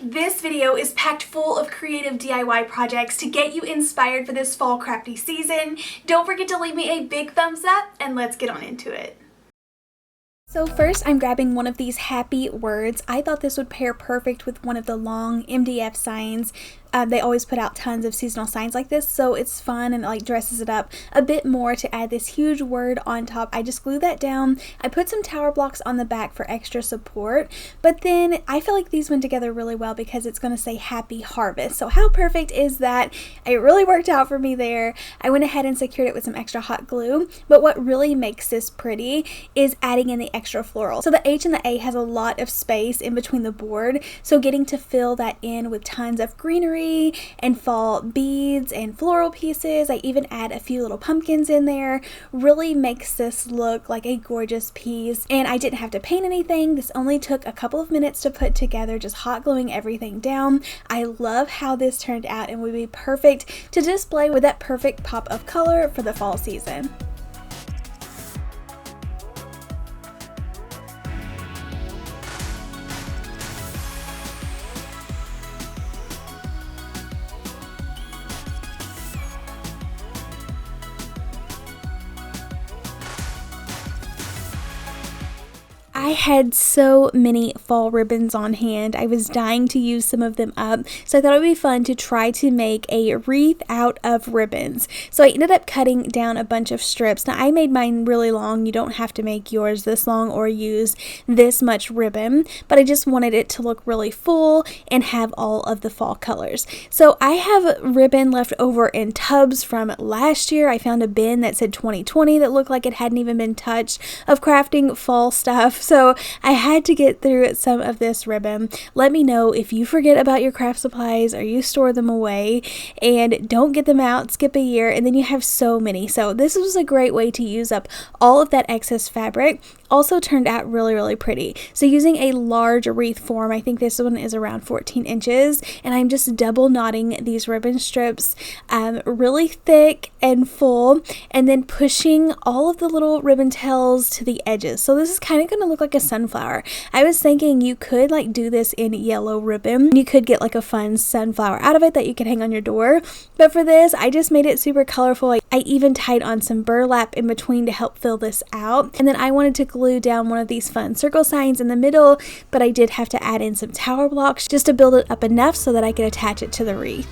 This video is packed full of creative DIY projects to get you inspired for this fall crafty season. Don't forget to leave me a big thumbs up and let's get on into it. So first I'm grabbing one of these happy words. I thought this would pair perfect with one of the long MDF signs. They always put out tons of seasonal signs like this, so it's fun and it like dresses it up a bit more to add this huge word on top. I just glued that down. I put some tower blocks on the back for extra support, but then I feel like these went together really well because it's going to say happy harvest. So how perfect is that? It really worked out for me there. I went ahead and secured it with some extra hot glue, but what really makes this pretty is adding in the extra floral. So the H and the A has a lot of space in between the board, so getting to fill that in with tons of greenery and fall beads and floral pieces. I even add a few little pumpkins in there. Really makes this look like a gorgeous piece, and I didn't have to paint anything. This only took a couple of minutes to put together, just hot gluing everything down. I love how this turned out and would be perfect to display with that perfect pop of color for the fall season. I had so many fall ribbons on hand. I was dying to use some of them up, so I thought it would be fun to try to make a wreath out of ribbons. So I ended up cutting down a bunch of strips. Now I made mine really long. You don't have to make yours this long or use this much ribbon, but I just wanted it to look really full and have all of the fall colors. So I have ribbon left over in tubs from last year. I found a bin that said 2020 that looked like it hadn't even been touched of crafting fall stuff. So I had to get through some of this ribbon. Let me know if you forget about your craft supplies or you store them away and don't get them out, skip a year, and then you have so many. So this was a great way to use up all of that excess fabric. Also turned out really pretty. So using a large wreath form, I think this one is around 14 inches, and I'm just double knotting these ribbon strips really thick and full, and then pushing all of the little ribbon tails to the edges. So this is kind of going to look like a sunflower. I was thinking you could like do this in yellow ribbon. You could get like a fun sunflower out of it that you could hang on your door, but for this I just made it super colorful. I even tied on some burlap in between to help fill this out, and then I wanted to glue down one of these fun circle signs in the middle, but I did have to add in some tower blocks just to build it up enough so that I could attach it to the wreath.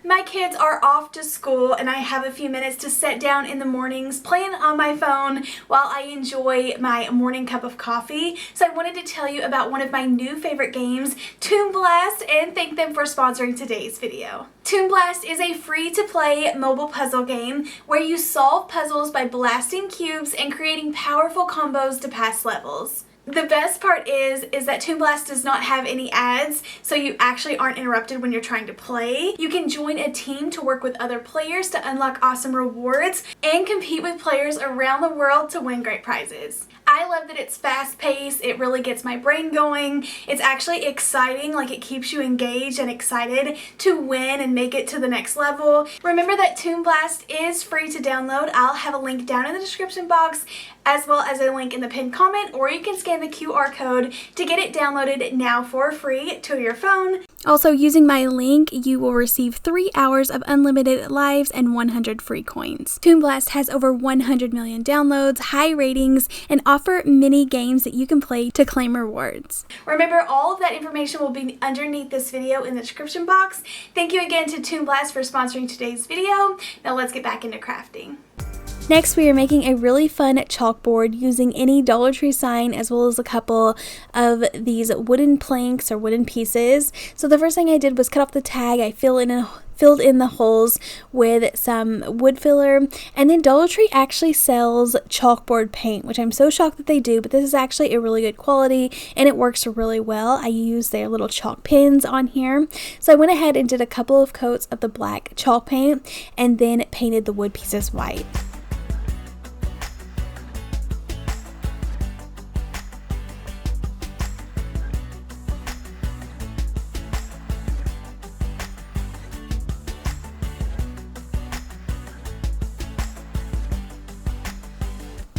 My kids are off to school and I have a few minutes to sit down in the mornings playing on my phone while I enjoy my morning cup of coffee. So I wanted to tell you about one of my new favorite games, Toon Blast, and thank them for sponsoring today's video. Toon Blast is a free-to-play mobile puzzle game where you solve puzzles by blasting cubes and creating powerful combos to pass levels. The best part is that Toon Blast does not have any ads, so you actually aren't interrupted when you're trying to play. You can join a team to work with other players to unlock awesome rewards and compete with players around the world to win great prizes. I love that it's fast-paced. It really gets my brain going. It's actually exciting, like it keeps you engaged and excited to win and make it to the next level. Remember that Toon Blast is free to download. I'll have a link down in the description box as well as a link in the pinned comment, or you can scan the QR code to get it downloaded now for free to your phone. Also, using my link, you will receive 3 hours of unlimited lives and 100 free coins. Toon Blast has over 100 million downloads, high ratings, and offer mini games that you can play to claim rewards. Remember, all of that information will be underneath this video in the description box. Thank you again to Toon Blast for sponsoring today's video. Now let's get back into crafting. Next, we are making a really fun chalkboard using any Dollar Tree sign as well as a couple of these wooden planks or wooden pieces. So the first thing I did was cut off the tag. I filled in the holes with some wood filler, and then Dollar Tree actually sells chalkboard paint, which I'm so shocked that they do, but this is actually a really good quality and it works really well. I use their little chalk pins on here. So I went ahead and did a couple of coats of the black chalk paint and then painted the wood pieces white.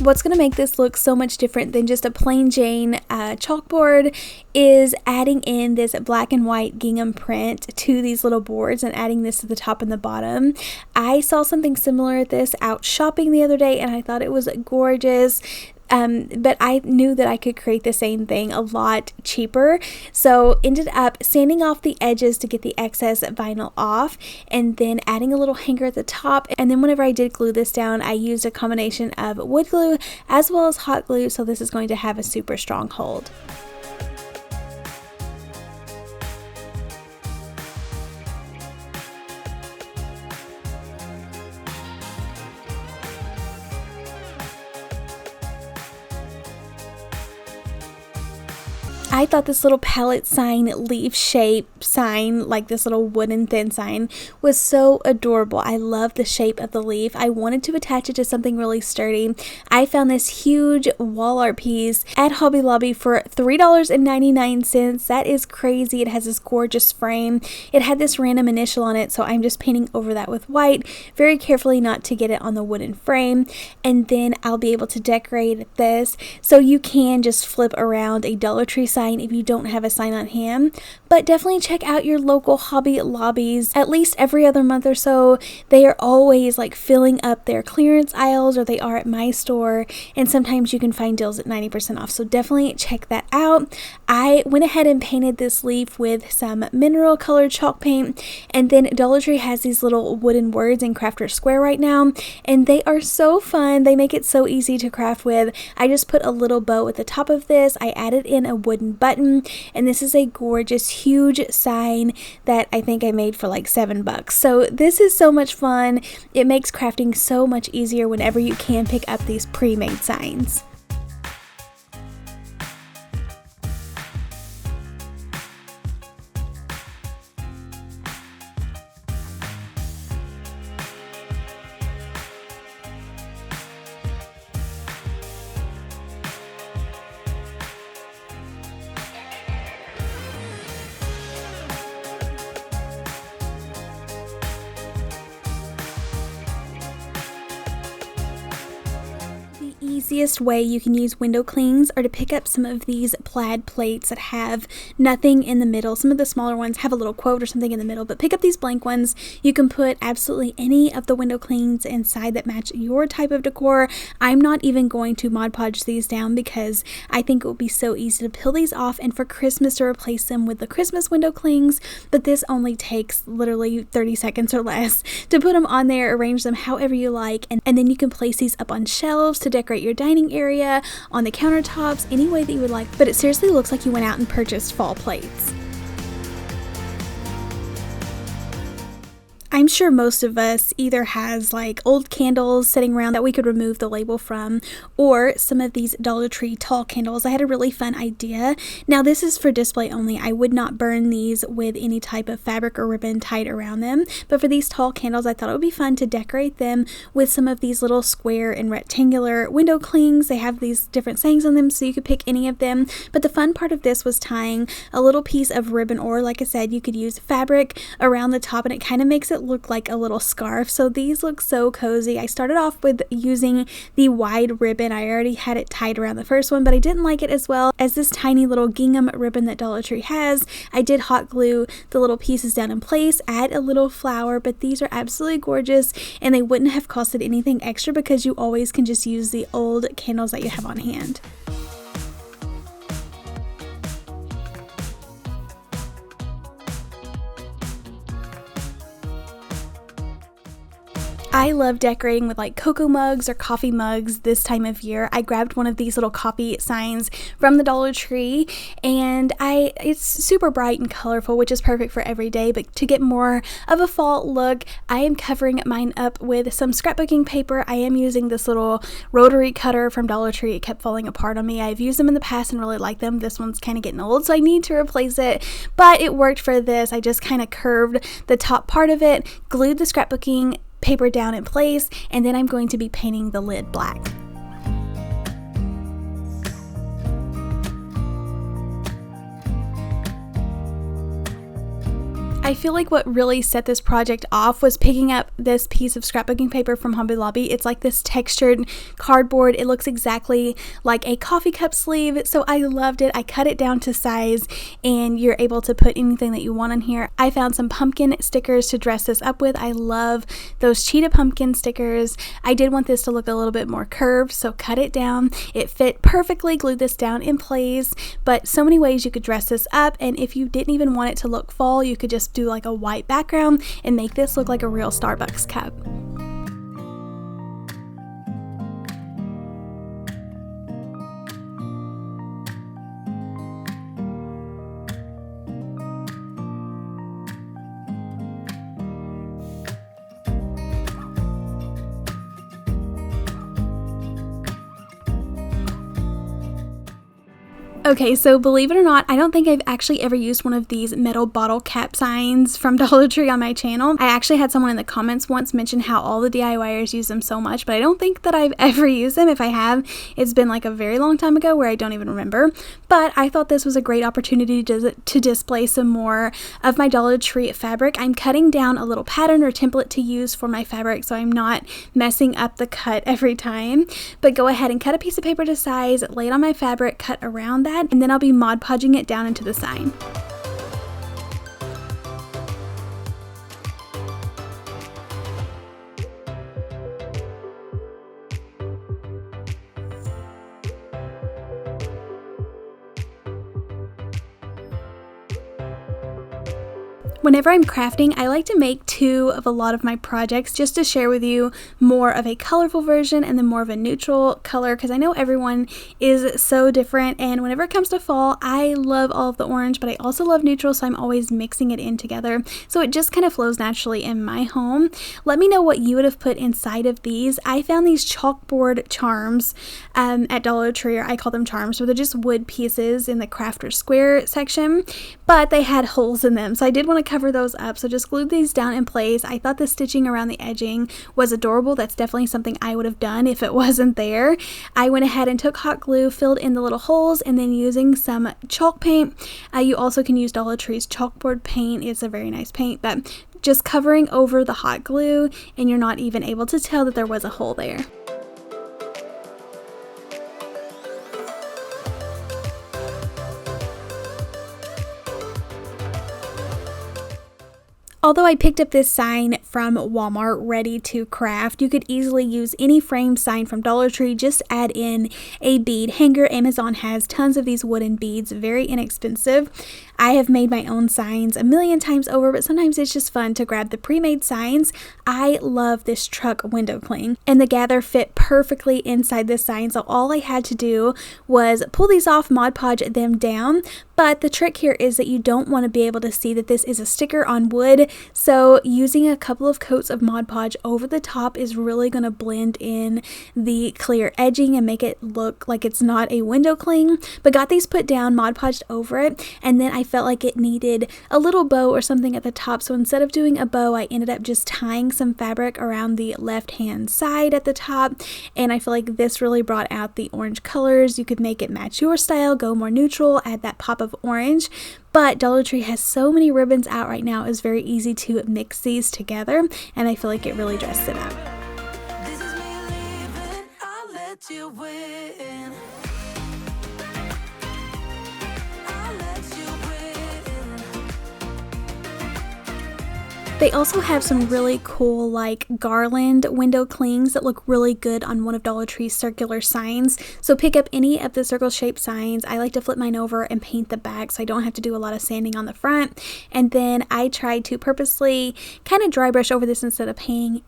What's going to make this look so much different than just a plain Jane chalkboard is adding in this black and white gingham print to these little boards and adding this to the top and the bottom. I saw something similar at this out shopping the other day and I thought it was gorgeous. But I knew that I could create the same thing a lot cheaper, so ended up sanding off the edges to get the excess vinyl off and then adding a little hanger at the top. And then whenever I did glue this down, I used a combination of wood glue as well as hot glue, so this is going to have a super strong hold. I thought this little palette sign leaf shape sign, like this little wooden thin sign, was so adorable. I love the shape of the leaf. I wanted to attach it to something really sturdy. I found this huge wall art piece at Hobby Lobby for $3.99. That is crazy. It has this gorgeous frame. It had this random initial on it, so I'm just painting over that with white very carefully not to get it on the wooden frame. And then I'll be able to decorate this, so you can just flip around a Dollar Tree sign if you don't have a sign on hand. But definitely check out your local Hobby Lobbies at least every other month or so. They are always like filling up their clearance aisles, or they are at my store, and sometimes you can find deals at 90% off, so definitely check that out. I went ahead and painted this leaf with some mineral colored chalk paint, and then Dollar Tree has these little wooden words in Crafter Square right now, and they are so fun. They make it so easy to craft with. I just put a little bow at the top of this. I added in a wooden button, and this is a gorgeous huge sign that I think I made for like $7. So this is so much fun. It makes crafting so much easier whenever you can pick up these pre-made signs. Easiest way you can use window clings are to pick up some of these plaid plates that have nothing in the middle. Some of the smaller ones have a little quote or something in the middle, but pick up these blank ones. You can put absolutely any of the window clings inside that match your type of decor. I'm not even going to Mod Podge these down because I think it will be so easy to peel these off and for Christmas to replace them with the Christmas window clings, but this only takes literally 30 seconds or less to put them on there, arrange them however you like, and then you can place these up on shelves to decorate your dining area, on the countertops, any way that you would like. But it seriously looks like you went out and purchased fall plates. I'm sure most of us either has like old candles sitting around that we could remove the label from, or some of these Dollar Tree tall candles. I had a really fun idea. Now this is for display only. I would not burn these with any type of fabric or ribbon tied around them, but for these tall candles I thought it would be fun to decorate them with some of these little square and rectangular window clings. They have these different sayings on them, so you could pick any of them. But the fun part of this was tying a little piece of ribbon, or like I said, you could use fabric around the top, and it kind of makes it look like a little scarf. So these look so cozy. I started off with using the wide ribbon. I already had it tied around the first one, but I didn't like it as well as this tiny little gingham ribbon that Dollar Tree has. I did hot glue the little pieces down in place, add a little flower, but these are absolutely gorgeous, and they wouldn't have costed anything extra because you always can just use the old candles that you have on hand. I love decorating with like cocoa mugs or coffee mugs this time of year. I grabbed one of these little coffee signs from the Dollar Tree, and it's super bright and colorful, which is perfect for every day, but to get more of a fall look, I am covering mine up with some scrapbooking paper. I am using this little rotary cutter from Dollar Tree. It kept falling apart on me. I've used them in the past and really like them. This one's kind of getting old, so I need to replace it, but it worked for this. I just kind of curved the top part of it, glued the scrapbooking paper down in place, and then I'm going to be painting the lid black. I feel like what really set this project off was picking up this piece of scrapbooking paper from Hobby Lobby. It's like this textured cardboard. It looks exactly like a coffee cup sleeve, so I loved it. I cut it down to size and you're able to put anything that you want on here. I found some pumpkin stickers to dress this up with. I love those cheetah pumpkin stickers. I did want this to look a little bit more curved, so cut it down. It fit perfectly, glued this down in place, but so many ways you could dress this up, and if you didn't even want it to look fall, you could just do like a white background and make this look like a real Starbucks cup. Okay, so believe it or not, I don't think I've actually ever used one of these metal bottle cap signs from Dollar Tree on my channel. I actually had someone in the comments once mention how all the DIYers use them so much, but I don't think that I've ever used them. If I have, it's been like a very long time ago where I don't even remember. But I thought this was a great opportunity to display some more of my Dollar Tree fabric. I'm cutting down a little pattern or template to use for my fabric, so I'm not messing up the cut every time. But go ahead and cut a piece of paper to size, lay it on my fabric, cut around that, and then I'll be Mod Podging it down into the sign. Whenever I'm crafting, I like to make two of a lot of my projects just to share with you more of a colorful version and then more of a neutral color, because I know everyone is so different, and whenever it comes to fall, I love all of the orange, but I also love neutral, so I'm always mixing it in together, so it just kind of flows naturally in my home. Let me know what you would have put inside of these. I found these chalkboard charms at Dollar Tree, or I call them charms, so they're just wood pieces in the crafter square section, but they had holes in them, so I did want to cover those up, so just glued these down in place. I thought the stitching around the edging was adorable. That's definitely something I would have done if it wasn't there. I went ahead and took hot glue, filled in the little holes, and then using some chalk paint. You also can use Dollar Tree's chalkboard paint. It's a very nice paint, but just covering over the hot glue, and you're not even able to tell that there was a hole there. Although I picked up this sign from Walmart ready to craft, you could easily use any framed sign from Dollar Tree. Just add in a bead hanger. Amazon has tons of these wooden beads, very inexpensive. I have made my own signs a million times over, but sometimes it's just fun to grab the pre-made signs. I love this truck window cling, and the gather fit perfectly inside this sign, so all I had to do was pull these off, Mod Podge them down. But the trick here is that you don't want to be able to see that this is a sticker on wood, so using a couple of coats of Mod Podge over the top is really going to blend in the clear edging and make it look like it's not a window cling. But got these put down, Mod Podged over it, and then I felt like it needed a little bow or something at the top, so instead of doing a bow, I ended up just tying some fabric around the left hand side at the top, and I feel like this really brought out the orange colors. You could make it match your style, go more neutral, add that pop of orange. But Dollar Tree has so many ribbons out right now, it's very easy to mix these together, and I feel like it really dressed it up. This is me leaving, I'll let you win. I'll let you win. They also have some really cool like garland window clings that look really good on one of Dollar Tree's circular signs. So pick up any of the circle shaped signs. I like to flip mine over and paint the back so I don't have to do a lot of sanding on the front. And then I tried to purposely kind of dry brush over this instead of painting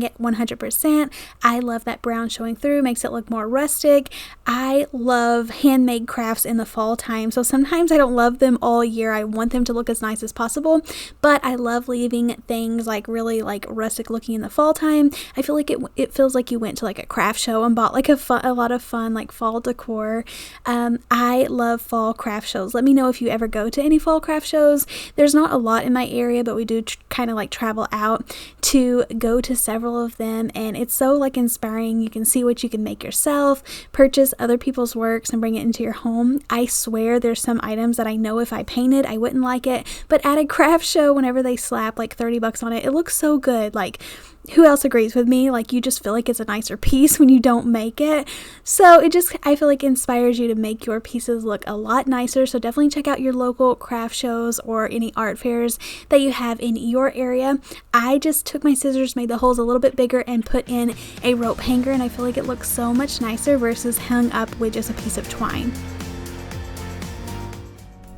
it 100%. I love that brown showing through, makes it look more rustic. I love handmade crafts in the fall time, so sometimes I don't love them all year. I want them to look as nice as possible, but I love leaving things like really like rustic looking in the fall time. I feel like it feels like you went to like a craft show and bought like a lot of fun like fall decor. I love fall craft shows. Let me know if you ever go to any fall craft shows. There's not a lot in my area, but we do kind of like travel out to go to several of them, and it's so like inspiring. You can see what you can make yourself, purchase other people's works and bring it into your home. I swear there's some items that I know if I painted I wouldn't like it, but at a craft show, whenever they slap like 30 bucks on it, it looks so good. Like, who else agrees with me? Like, you just feel like it's a nicer piece when you don't make it. So it just, I feel like, inspires you to make your pieces look a lot nicer. So definitely check out your local craft shows or any art fairs that you have in your area. I just took my scissors, made the holes a little bit bigger, and put in a rope hanger, and I feel like it looks so much nicer versus hung up with just a piece of twine.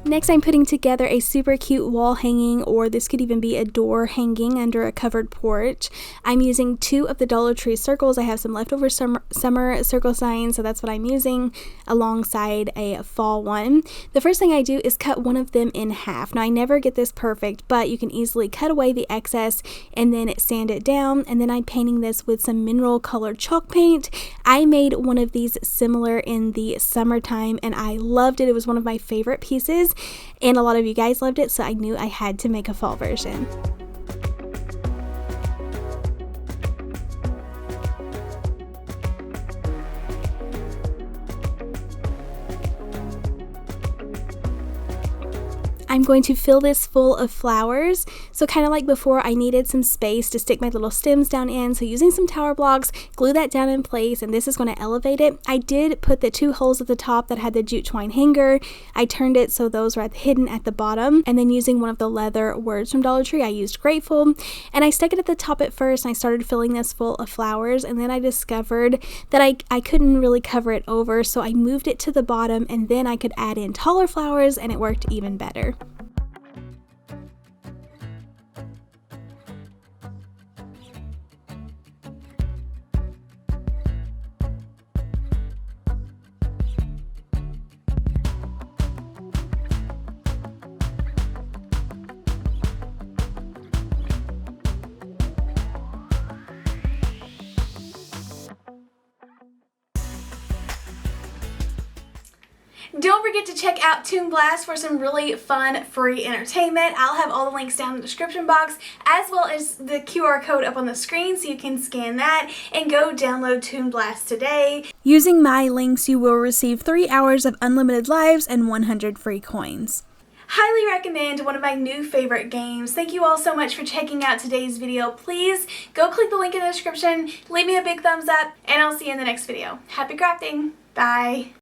Next, I'm putting together a super cute wall hanging, or this could even be a door hanging under a covered porch. I'm using 2 of the Dollar Tree circles. I have some leftover summer circle signs, so that's what I'm using alongside a fall one. The first thing I do is cut one of them in half. Now, I never get this perfect, but you can easily cut away the excess and then sand it down, and then I'm painting this with some mineral colored chalk paint. I made one of these similar in the summertime, and I loved it. It was one of my favorite pieces, and a lot of you guys loved it, so I knew I had to make a fall version. I'm going to fill this full of flowers. So kind of like before, I needed some space to stick my little stems down in. So using some tower blocks, glue that down in place, and this is going to elevate it. I did put the 2 holes at the top that had the jute twine hanger. I turned it so those were hidden at the bottom. And then using one of the leather words from Dollar Tree, I used grateful. And I stuck it at the top at first, and I started filling this full of flowers. And then I discovered that I couldn't really cover it over. So I moved it to the bottom, and then I could add in taller flowers, and it worked even better. Don't forget to check out Toon Blast for some really fun, free entertainment. I'll have all the links down in the description box, as well as the QR code up on the screen, so you can scan that and go download Toon Blast today. Using my links, you will receive 3 hours of unlimited lives and 100 free coins. Highly recommend, one of my new favorite games. Thank you all so much for checking out today's video. Please go click the link in the description, leave me a big thumbs up, and I'll see you in the next video. Happy crafting. Bye.